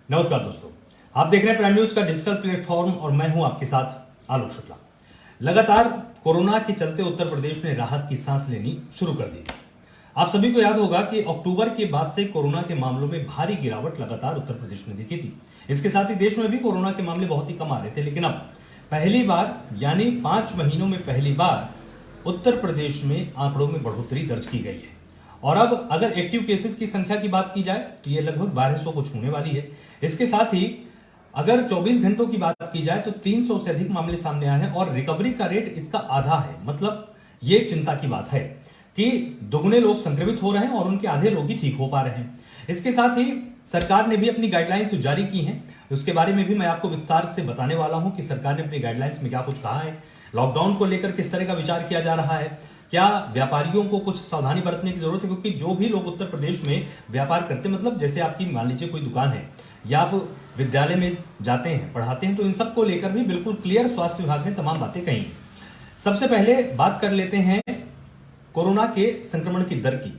नमस्कार दोस्तों, आप देख रहे हैं प्राइम न्यूज का डिजिटल प्लेटफॉर्म और मैं हूं आपके साथ आलोक शुक्ला। लगातार कोरोना के चलते उत्तर प्रदेश ने राहत की सांस लेनी शुरू कर दी थी। आप सभी को याद होगा कि अक्टूबर के बाद से कोरोना के मामलों में भारी गिरावट लगातार उत्तर प्रदेश ने देखी थी। इसके साथ ही देश में भी कोरोना के मामले बहुत ही कम आ रहे थे, लेकिन अब पहली बार यानी 5 महीनों में पहली बार उत्तर प्रदेश में आंकड़ों में बढ़ोतरी दर्ज की गई है। और अब अगर एक्टिव केसेस की संख्या की बात की जाए तो ये लगभग 1200 को छूने वाली है। इसके साथ ही अगर 24 घंटों की बात की जाए तो 300 से अधिक मामले सामने आए हैं और रिकवरी का रेट इसका आधा है। मतलब ये चिंता की बात है कि दुगने लोग संक्रमित हो रहे हैं और उनके आधे लोग ही ठीक हो पा रहे हैं। इसके साथ ही सरकार ने भी अपनी गाइडलाइंस जारी की हैं, उसके बारे में भी मैं आपको विस्तार से बताने वाला हूं कि सरकार ने अपनी गाइडलाइंस में क्या कुछ कहा है, लॉकडाउन को लेकर किस तरह का विचार किया जा रहा है, क्या व्यापारियों को कुछ सावधानी बरतने की जरूरत है, क्योंकि जो भी लोग उत्तर प्रदेश में व्यापार करते हैं, मतलब जैसे आपकी मान लीजिए कोई दुकान है या आप विद्यालय में जाते हैं पढ़ाते हैं, तो इन सब को लेकर भी बिल्कुल क्लियर स्वास्थ्य विभाग ने तमाम बातें कही हैं। सबसे पहले बात कर लेते हैं कोरोना के संक्रमण की दर की।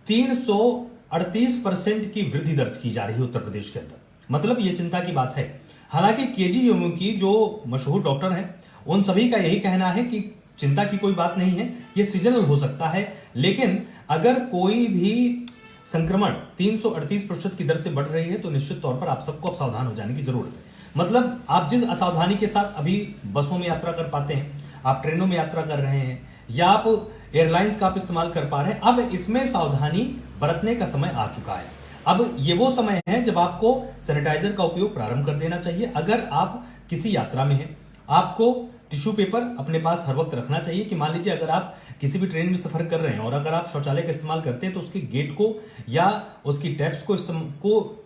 338% की वृद्धि दर्ज की जा रही है उत्तर प्रदेश के अंदर। मतलब ये चिंता की बात है। हालांकि केजीएमयू की जो मशहूर डॉक्टर हैं उन सभी का यही कहना है कि चिंता की कोई बात नहीं है, ये सीजनल हो सकता है, लेकिन अगर कोई भी संक्रमण 338% की दर से बढ़ रही है तो निश्चित तौर पर आप सबको अब सावधान हो जाने की जरूरत है। मतलब आप जिस असावधानी के साथ अभी बसों में यात्रा कर पाते हैं, आप ट्रेनों में यात्रा कर रहे हैं या आप एयरलाइंस का आप इस्तेमाल कर पा रहे हैं, अब इसमें सावधानी बरतने का समय आ चुका है। अब ये वो समय है जब आपको सैनिटाइजर का उपयोग प्रारंभ कर देना चाहिए। अगर आप किसी यात्रा में हैं, आपको टिश्यू पेपर अपने पास हर वक्त रखना चाहिए कि मान लीजिए अगर आप किसी भी ट्रेन में सफर कर रहे हैं और अगर आप शौचालय का इस्तेमाल करते हैं तो उसके गेट को या उसकी टैप्स को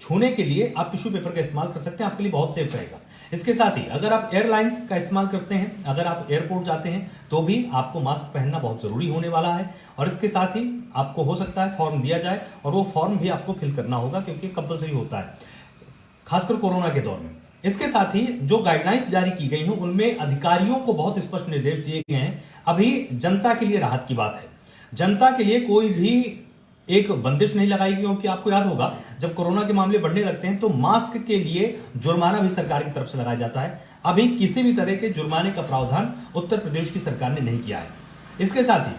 छूने के लिए आप टिश्यू पेपर का इस्तेमाल कर सकते हैं, आपके लिए बहुत सेफ रहेगा। इसके साथ ही अगर आप एयरलाइंस का इस्तेमाल करते हैं, अगर आप एयरपोर्ट जाते हैं तो भी आपको मास्क पहनना बहुत जरूरी होने वाला है। और इसके साथ ही आपको हो सकता है फॉर्म दिया जाए और वो फॉर्म भी आपको फिल करना होगा क्योंकि कंपलसरी होता है, खासकर कोरोना के दौर में। इसके साथ ही जो गाइडलाइंस जारी की गई हैं उनमें अधिकारियों को बहुत स्पष्ट निर्देश दिए गए हैं। अभी जनता के लिए राहत की बात है। जनता के लिए कोई भी एक बंदिश नहीं लगाई गई, क्योंकि आपको याद होगा जब कोरोना के मामले बढ़ने लगते हैं तो मास्क के लिए जुर्माना भी सरकार की तरफ से लगाया जाता है। अभी किसी भी तरह के जुर्माने का प्रावधान उत्तर प्रदेश की सरकार ने नहीं किया है। इसके साथ ही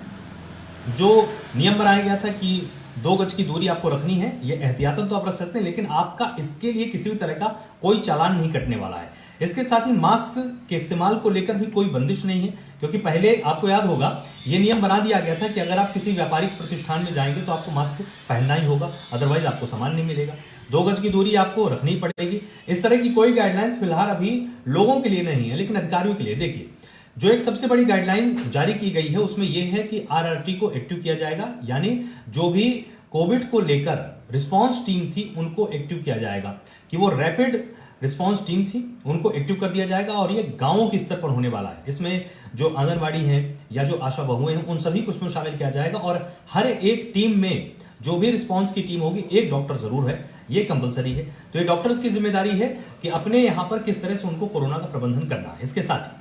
जो नियम बनाया गया था कि 2 गज की दूरी आपको रखनी है, ये एहतियातन तो आप रख सकते हैं, लेकिन आपका इसके लिए किसी भी तरह का कोई चालान नहीं कटने वाला है। इसके साथ ही मास्क के इस्तेमाल को लेकर भी कोई बंदिश नहीं है, क्योंकि पहले आपको याद होगा ये नियम बना दिया गया था कि अगर आप किसी व्यापारिक प्रतिष्ठान में जाएंगे तो आपको मास्क पहनना ही होगा, अदरवाइज आपको सामान नहीं मिलेगा। 2 गज की दूरी आपको रखनी पड़ेगी। इस तरह की कोई गाइडलाइंस फिलहाल अभी लोगों के लिए नहीं है, लेकिन अधिकारियों के लिए देखिए जो एक सबसे बड़ी गाइडलाइन जारी की गई है उसमें यह है कि आरआरटी को एक्टिव किया जाएगा, यानी जो भी कोविड को लेकर रिस्पांस टीम थी उनको एक्टिव किया जाएगा, कि वो रैपिड रिस्पांस टीम थी उनको एक्टिव कर दिया जाएगा और ये गांवों के स्तर पर होने वाला है। इसमें जो आंगनबाड़ी हैं या जो आशा बहुएं हैं उन सभी को इसमें शामिल किया जाएगा और हर एक टीम में जो भी रिस्पांस की टीम होगी एक डॉक्टर जरूर है, ये कंपलसरी है। तो ये डॉक्टर्स की जिम्मेदारी है कि अपने यहां पर किस तरह से उनको कोरोना का प्रबंधन करना है। इसके साथ ही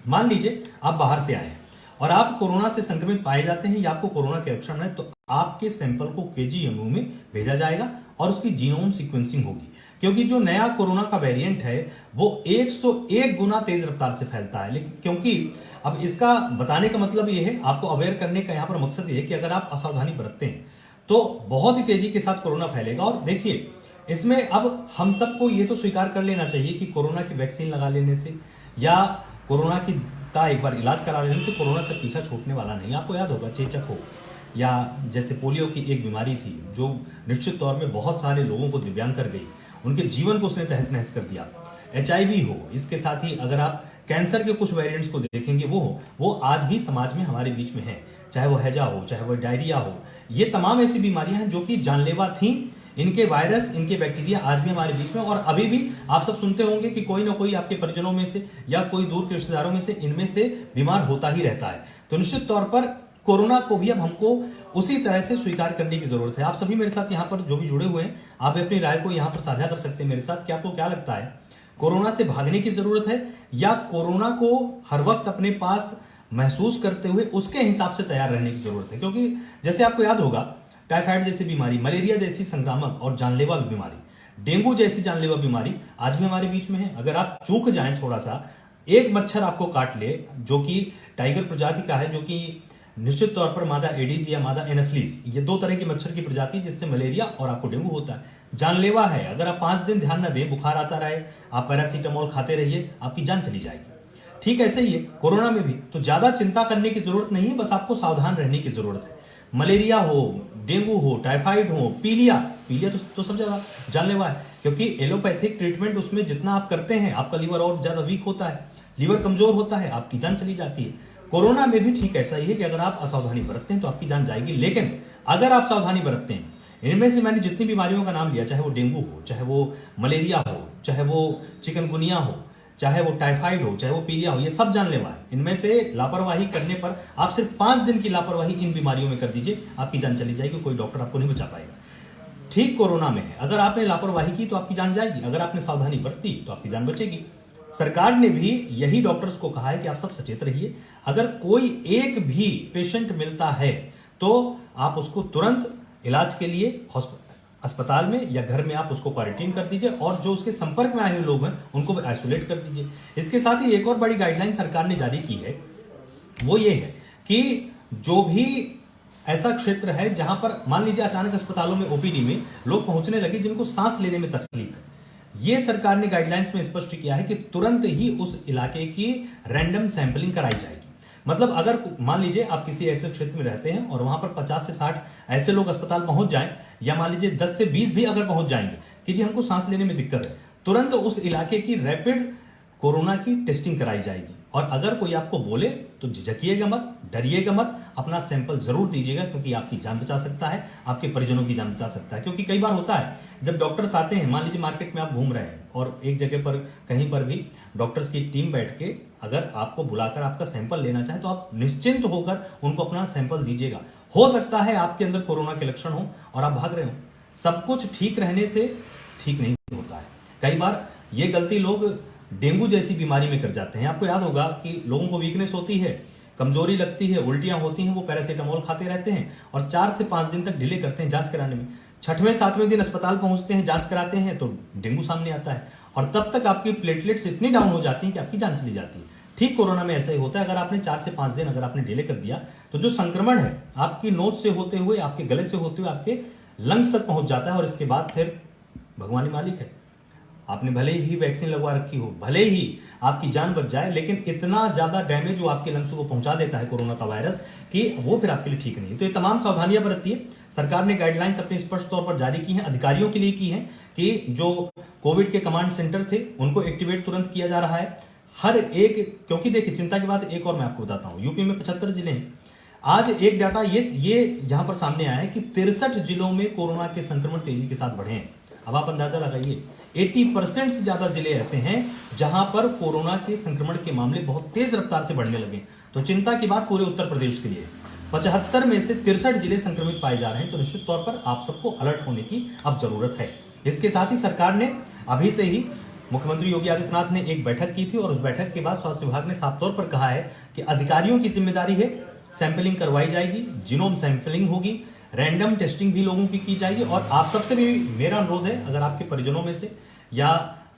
मान लीजिए आप बाहर से आए हैं और आप कोरोना से संक्रमित पाए जाते हैं या आपको कोरोना के लक्षण है तो आपके सैंपल को केजीएमयू में भेजा जाएगा और उसकी जीनोम सीक्वेंसिंग होगी, क्योंकि जो नया कोरोना का वेरिएंट है वो 101 गुना तेज रफ्तार से फैलता है। लेकिन क्योंकि अब इसका बताने का मतलब ये है, आपको अवेयर करने का यहां पर मकसद ये है कि अगर आप असावधानी बरतते हैं तो बहुत ही तेजी के साथ कोरोना फैलेगा। और देखिए इसमें अब हम सबको ये तो स्वीकार कर लेना चाहिए कि कोरोना की वैक्सीन लगा लेने से या कोरोना का एक बार इलाज करा लेने से कोरोना से पीछा छूटने वाला नहीं। आपको याद होगा चेचक हो या जैसे पोलियो की एक बीमारी थी जो निश्चित तौर में बहुत सारे लोगों को दिव्यांग कर गई, उनके जीवन को उसने तहस नहस कर दिया। एचआईवी हो, इसके साथ ही अगर आप कैंसर के कुछ वेरिएंट्स को देखेंगे वो आज भी समाज में हमारे बीच में है, चाहे वो हैजा हो चाहे वो डायरिया हो। ये तमाम ऐसी बीमारियां हैं जो कि जानलेवा थी, इनके वायरस इनके बैक्टीरिया आज भी हमारे बीच में और अभी भी आप सब सुनते होंगे कि कोई ना कोई आपके परिजनों में से या कोई दूर के रिश्तेदारों में से इनमें से बीमार होता ही रहता है। तो निश्चित तौर पर कोरोना को भी अब हमको उसी तरह से स्वीकार करने की जरूरत है। आप सभी मेरे साथ यहाँ पर जो भी जुड़े हुए हैं आप अपनी राय को यहाँ पर साझा कर सकते हैं मेरे साथ कि आपको क्या लगता है, कोरोना से भागने की जरूरत है या कोरोना को हर वक्त अपने पास महसूस करते हुए उसके हिसाब से तैयार रहने की जरूरत है। क्योंकि जैसे आपको याद होगा टाइफाइड जैसी बीमारी, मलेरिया जैसी संक्रामक और जानलेवा बीमारी डेंगू जैसी जानलेवा बीमारी आज भी हमारे बीच में है। अगर आप चूक जाएं थोड़ा सा, एक मच्छर आपको काट ले जो कि टाइगर प्रजाति का है, जो कि निश्चित तौर पर मादा एडीज या मादा एनाफिलीज, ये दो तरह की मच्छर की प्रजाति जिससे मलेरिया और आपको डेंगू होता है, जानलेवा है। अगर आप 5 दिन ध्यान न दें, बुखार आता रहे, आप पैरासीटामोल खाते रहिए, आपकी जान चली जाएगी। ठीक ऐसे ही है कोरोना में भी। तो ज्यादा चिंता करने की जरूरत नहीं है, बस आपको सावधान रहने की जरूरत है। मलेरिया हो, डेंगू हो, टाइफाइड हो, पीलिया तो सब ज्यादा जानलेवा है, क्योंकि एलोपैथिक ट्रीटमेंट उसमें जितना आप करते हैं आपका लीवर और ज्यादा वीक होता है, लीवर कमजोर होता है, आपकी जान चली जाती है। कोरोना में भी ठीक ऐसा ही है कि अगर आप असावधानी बरतते हैं तो आपकी जान जाएगी, लेकिन अगर आप सावधानी बरतते हैं, इनमें से मैंने जितनी बीमारियों का नाम लिया, चाहे वो डेंगू हो, चाहे वो मलेरिया हो, चाहे वो चिकनगुनिया हो, चाहे वो टाइफाइड हो, चाहे वो पीलिया हो, ये सब जानलेवा है। इनमें से लापरवाही करने पर आप सिर्फ 5 दिन की लापरवाही इन बीमारियों में कर दीजिए, आपकी जान चली जाएगी, कोई डॉक्टर आपको नहीं बचा पाएगा। ठीक कोरोना में है, अगर आपने लापरवाही की तो आपकी जान जाएगी, अगर आपने सावधानी बरती तो आपकी जान बचेगी। सरकार ने भी यही डॉक्टर्स को कहा है कि आप सब सचेत रहिए। अगर कोई एक भी पेशेंट मिलता है तो आप उसको तुरंत इलाज के लिए अस्पताल में या घर में आप उसको क्वारंटीन कर दीजिए, और जो उसके संपर्क में आए हुए लोग हैं उनको आइसोलेट कर दीजिए। इसके साथ ही एक और बड़ी गाइडलाइन सरकार ने जारी की है, वो ये है कि जो भी ऐसा क्षेत्र है जहां पर मान लीजिए अचानक अस्पतालों में ओपीडी में लोग पहुंचने लगे जिनको सांस लेने में तकलीफ है, ये सरकार ने गाइडलाइंस में स्पष्ट किया है कि तुरंत ही उस इलाके की रैंडम सैंपलिंग कराई जाएगी। मतलब अगर मान लीजिए आप किसी ऐसे क्षेत्र में रहते हैं और वहां पर 50 से 60 ऐसे लोग अस्पताल पहुंच जाएं, या मान लीजिए 10 से 20 भी अगर पहुंच जाएंगे कि जी हमको सांस लेने में दिक्कत है, तुरंत उस इलाके की रैपिड कोरोना की टेस्टिंग कराई जाएगी। और अगर कोई आपको बोले तो झिझकिएगा मत, डरिएगा मत, अपना सैंपल जरूर दीजिएगा, क्योंकि आपकी जान बचा सकता है, आपके परिजनों की जान बचा सकता है। क्योंकि कई बार होता है जब डॉक्टर्स आते हैं, मान लीजिए मार्केट में आप घूम रहे हैं और एक जगह पर कहीं पर भी डॉक्टर्स की टीम बैठ के अगर आपको बुलाकर आपका सैंपल लेना चाहे तो आप निश्चिंत होकर उनको अपना सैंपल दीजिएगा। हो सकता है आपके अंदर कोरोना के लक्षण हो और आप भाग रहे हो। सब कुछ ठीक रहने से ठीक नहीं होता है। कई बार ये गलती लोग डेंगू जैसी बीमारी में कर जाते हैं। आपको याद होगा कि लोगों को वीकनेस होती है, कमजोरी लगती है, उल्टियां होती हैं, वो पैरासीटामोल खाते रहते हैं और 4 से 5 दिन तक डिले करते हैं जांच कराने में। 6वें 7वें दिन अस्पताल पहुंचते हैं, जांच कराते हैं तो डेंगू सामने आता है, और तब तक आपकी प्लेटलेट्स इतनी डाउन हो जाती हैं कि आपकी जान चली जाती है। ठीक कोरोना में ऐसा ही होता है। अगर आपने 4 से 5 दिन अगर आपने डिले कर दिया तो जो संक्रमण है आपकी नोज से होते हुए, आपके गले से होते हुए आपके लंग्स तक पहुंच जाता है, और इसके बाद फिर भगवान ही मालिक है। आपने भले ही वैक्सीन लगवा रखी हो, भले ही आपकी जान बच जाए, लेकिन इतना ज्यादा डैमेज वो आपके लंग्स को पहुंचा देता है कोरोना का वायरस कि वो फिर आपके लिए ठीक नहीं है। तो ये तमाम सावधानियां बरतिए। सरकार ने गाइडलाइंस अपने स्पष्ट तौर पर जारी की हैं, अधिकारियों के लिए की हैं कि जो कोविड के कमांड सेंटर थे उनको एक्टिवेट तुरंत किया जा रहा है हर एक। क्योंकि देखिए चिंता की बात एक और मैं आपको बताता हूं, यूपी में 75 जिले हैं। आज एक डाटा ये यहां पर सामने आया है कि 63 जिलों में कोरोना के संक्रमण तेजी के साथ बढ़े हैं। अब आप अंदाजा लगाइए, 80% से ज्यादा जिले ऐसे हैं जहां पर कोरोना के संक्रमण के मामले बहुत तेज रफ्तार से बढ़ने लगे। तो चिंता की बात पूरे उत्तर प्रदेश के लिए। 75 में से 63 जिले संक्रमित पाए जा रहे हैं। तो निश्चित तौर पर आप सबको अलर्ट होने की अब जरूरत है। इसके साथ ही सरकार ने अभी से ही, मुख्यमंत्री योगी आदित्यनाथ ने एक बैठक की थी और उस बैठक के बाद स्वास्थ्य विभाग ने साफ तौर पर कहा है कि अधिकारियों की जिम्मेदारी है, सैंपलिंग करवाई जाएगी, जीनोम सैंपलिंग होगी, रैंडम टेस्टिंग भी लोगों की जाएगी। और आप सबसे भी मेरा अनुरोध है, अगर आपके परिजनों में से या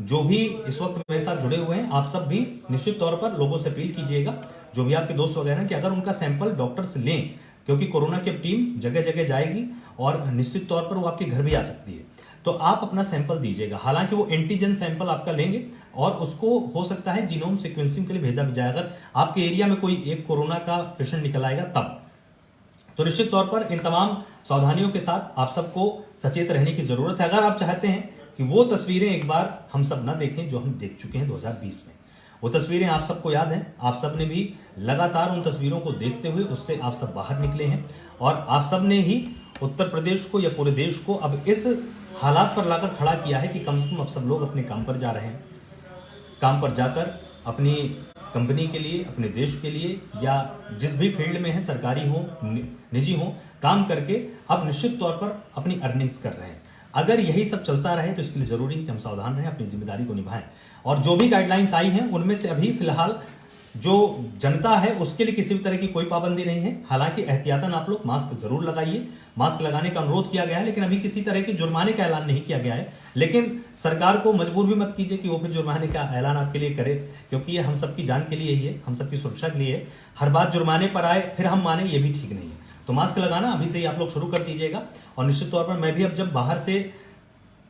जो भी इस वक्त मेरे साथ जुड़े हुए हैं, आप सब भी निश्चित तौर पर लोगों से अपील कीजिएगा, जो भी आपके दोस्त वगैरह हैं, कि अगर उनका सैंपल डॉक्टर से लें, क्योंकि कोरोना की टीम जगह जगह जाएगी और निश्चित तौर पर वो आपके घर भी आ सकती है। तो आप अपना सैंपल दीजिएगा। हालांकि वो एंटीजन सैंपल आपका लेंगे और उसको हो सकता है जीनोम सीक्वेंसिंग के लिए भेजा भी जाए। अगर आपके एरिया में कोई एक कोरोना का पेशेंट निकल आएगा तब। तो निश्चित तौर पर इन तमाम सावधानियों के साथ आप सबको सचेत रहने की जरूरत है। अगर आप चाहते हैं कि वो तस्वीरें एक बार हम सब ना देखें जो हम देख चुके हैं 2020 में, वो तस्वीरें आप सबको याद हैं, आप सब ने भी लगातार उन तस्वीरों को देखते हुए उससे आप सब बाहर निकले हैं, और आप सब ने ही उत्तर प्रदेश को या पूरे देश को अब इस हालात पर लाकर खड़ा किया है कि कम से कम अब सब लोग अपने काम पर जा रहे हैं। काम पर जाकर अपनी कंपनी के लिए, अपने देश के लिए, या जिस भी फील्ड में है, सरकारी हो निजी हो, काम करके अब निश्चित तौर पर अपनी अर्निंग्स कर रहे हैं। अगर यही सब चलता रहे तो इसके लिए जरूरी है कि हम सावधान रहें, अपनी जिम्मेदारी को निभाएं। और जो भी गाइडलाइंस आई हैं उनमें से अभी फिलहाल जो जनता है उसके लिए किसी भी तरह की कोई पाबंदी नहीं है। हालांकि एहतियातन आप लोग मास्क जरूर लगाइए, मास्क लगाने का अनुरोध किया गया है, लेकिन अभी किसी तरह के जुर्माने का ऐलान नहीं किया गया है। लेकिन सरकार को मजबूर भी मत कीजिए कि वो फिर जुर्माने का ऐलान आपके लिए करे, क्योंकि ये हम सबकी जान के लिए ही है, हम सबकी सुरक्षा के लिए है। हर बात जुर्माने पर आए फिर हम माने, ये भी ठीक नहीं है। तो मास्क लगाना अभी से ही आप लोग शुरू कर दीजिएगा। और निश्चित तौर पर मैं भी अब जब बाहर से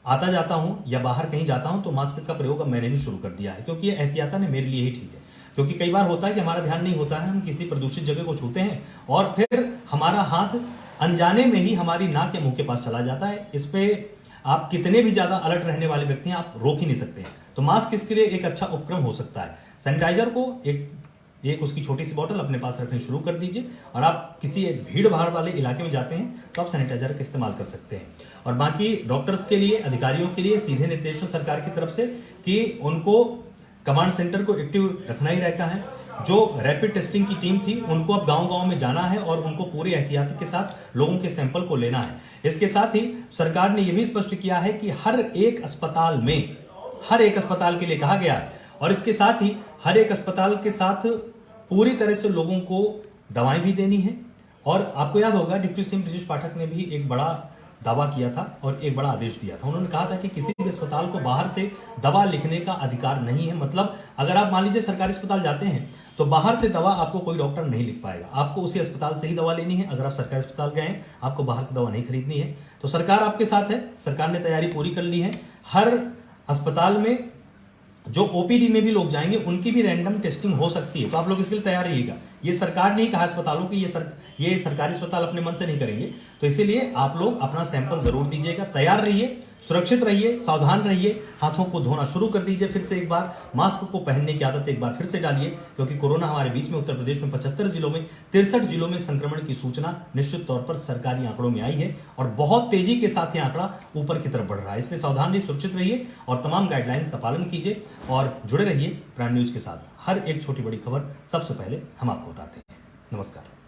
आता जाता हूं या बाहर कहीं जाता हूं तो मास्क का प्रयोग अब मैंने भी शुरू कर दिया है, क्योंकि ये एहतियातन है, मेरे लिए ही ठीक है। क्योंकि कई बार होता है कि हमारा ध्यान नहीं होता है, हम किसी प्रदूषित जगह को छूते हैं और फिर हमारा हाथ अनजाने में ही हमारी नाक या मुंह के पास चला जाता है। इस पे आप कितने भी ज्यादा अलर्ट रहने वाले व्यक्ति हैं, आप रोक ही नहीं सकते। तो मास्क इसके लिए एक अच्छा उपक्रम हो सकता है। सैनिटाइजर को एक उसकी छोटी सी बोतल अपने पास रखनी शुरू कर दीजिए। और आप किसी भीड़ भाड़ वाले इलाके में जाते हैं तो आप सैनिटाइजर का इस्तेमाल कर सकते हैं। और बाकी डॉक्टर्स के लिए, अधिकारियों के लिए सीधे निर्देशों सरकार की तरफ से कि उनको कमांड सेंटर को एक्टिव रखना ही रहता है। जो रैपिड टेस्टिंग की टीम थी उनको अब गांव-गांव में जाना है और उनको पूरे एहतियात के साथ लोगों के सैंपल को लेना है। इसके साथ ही सरकार ने यह भी स्पष्ट किया है कि हर एक अस्पताल के लिए कहा गया है, और इसके साथ ही हर एक अस्पताल के साथ पूरी तरह से लोगों को दवाएं भी देनी है। और आपको याद होगा डिप्टी सीएम ब्रजेश पाठक ने भी एक बड़ा दावा किया था और एक बड़ा आदेश दिया था। उन्होंने कहा था कि किसी भी अस्पताल को बाहर से दवा लिखने का अधिकार नहीं है। मतलब अगर आप मान लीजिए सरकारी अस्पताल जाते हैं तो बाहर से दवा आपको कोई डॉक्टर नहीं लिख पाएगा, आपको उसी अस्पताल से ही दवा लेनी है। अगर आप सरकारी अस्पताल गए हैं, आपको बाहर से दवा नहीं खरीदनी है। तो सरकार आपके साथ है, सरकार ने तैयारी पूरी कर ली है। हर अस्पताल में जो ओपीडी में भी लोग जाएंगे उनकी भी रैंडम टेस्टिंग हो सकती है, तो आप लोग इसके लिए तैयार रहिएगा। ये सरकार ने ही कहा अस्पतालों की, ये सरकारी अस्पताल अपने मन से नहीं करेंगे। तो इसीलिए आप लोग अपना सैंपल जरूर दीजिएगा, तैयार रहिए, सुरक्षित रहिए, सावधान रहिए, हाथों को धोना शुरू कर दीजिए। फिर से एक बार मास्क को पहनने की आदत एक बार फिर से डालिए, क्योंकि कोरोना हमारे बीच में उत्तर प्रदेश में 75 जिलों में 63 जिलों में संक्रमण की सूचना निश्चित तौर पर सरकारी आंकड़ों में आई है और बहुत तेजी के साथ यह आंकड़ा ऊपर की तरफ बढ़ रहा है। इसलिए सावधान रहिए, सुरक्षित रहिए और तमाम गाइडलाइंस का पालन कीजिए और जुड़े रहिए प्राइम न्यूज के साथ। हर एक छोटी बड़ी खबर सबसे पहले हम आपको बताते हैं। नमस्कार।